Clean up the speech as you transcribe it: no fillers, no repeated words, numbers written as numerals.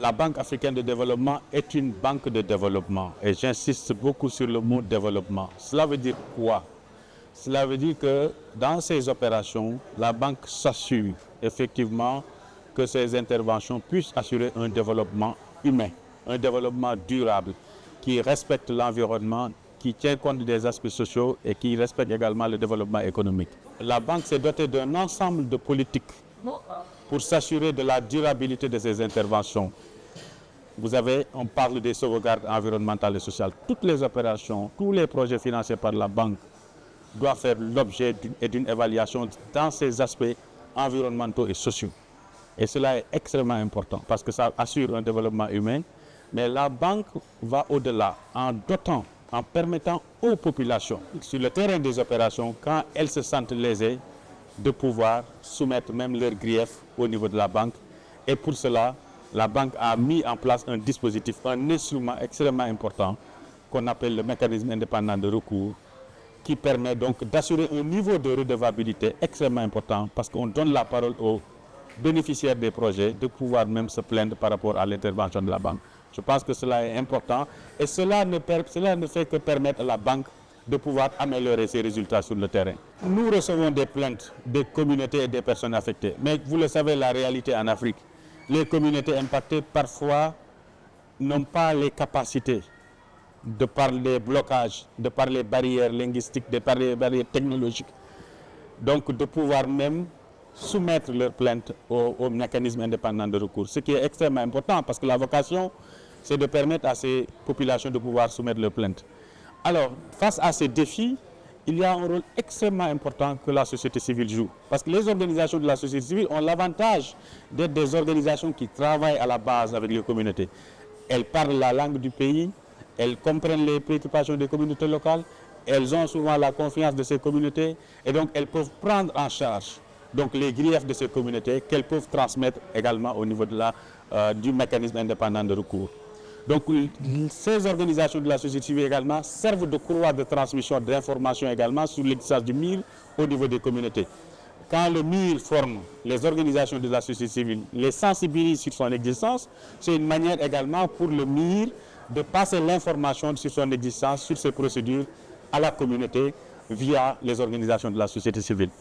La Banque africaine de développement est une banque de développement et j'insiste beaucoup sur le mot développement. Cela veut dire quoi? Cela veut dire que dans ces opérations, la banque s'assure effectivement que ces interventions puissent assurer un développement humain, un développement durable qui respecte l'environnement, qui tient compte des aspects sociaux et qui respecte également le développement économique. La banque s'est dotée d'un ensemble de politiques pour s'assurer de la durabilité de ces interventions. On parle des sauvegardes environnementales et sociales. Toutes les opérations, tous les projets financés par la banque doivent faire l'objet d'une évaluation dans ces aspects environnementaux et sociaux. Et cela est extrêmement important parce que ça assure un développement humain. Mais la banque va au-delà en dotant, en permettant aux populations, sur le terrain des opérations, quand elles se sentent lésées, de pouvoir soumettre même leurs griefs au niveau de la banque. Et pour cela, la banque a mis en place un dispositif, un instrument extrêmement important qu'on appelle le mécanisme indépendant de recours, qui permet donc d'assurer un niveau de redevabilité extrêmement important parce qu'on donne la parole aux bénéficiaires des projets de pouvoir même se plaindre par rapport à l'intervention de la banque. Je pense que cela est important et cela ne fait que permettre à la banque de pouvoir améliorer ses résultats sur le terrain. Nous recevons des plaintes des communautés et des personnes affectées. Mais vous le savez, la réalité en Afrique, les communautés impactées parfois n'ont pas les capacités de par les blocages, de par les barrières linguistiques, de par les barrières technologiques. Donc de pouvoir même soumettre leurs plaintes au mécanisme indépendant de recours. Ce qui est extrêmement important parce que la vocation, c'est de permettre à ces populations de pouvoir soumettre leurs plaintes. Alors, face à ces défis, il y a un rôle extrêmement important que la société civile joue. Parce que les organisations de la société civile ont l'avantage d'être des organisations qui travaillent à la base avec les communautés. Elles parlent la langue du pays, elles comprennent les préoccupations des communautés locales, elles ont souvent la confiance de ces communautés et donc elles peuvent prendre en charge donc, les griefs de ces communautés qu'elles peuvent transmettre également au niveau du mécanisme indépendant de recours. Donc, ces organisations de la société civile également servent de courroie de transmission d'informations également sur l'existence du MIR au niveau des communautés. Quand le MIR forme les organisations de la société civile, les sensibilise sur son existence, c'est une manière également pour le MIR de passer l'information sur son existence, sur ses procédures à la communauté via les organisations de la société civile.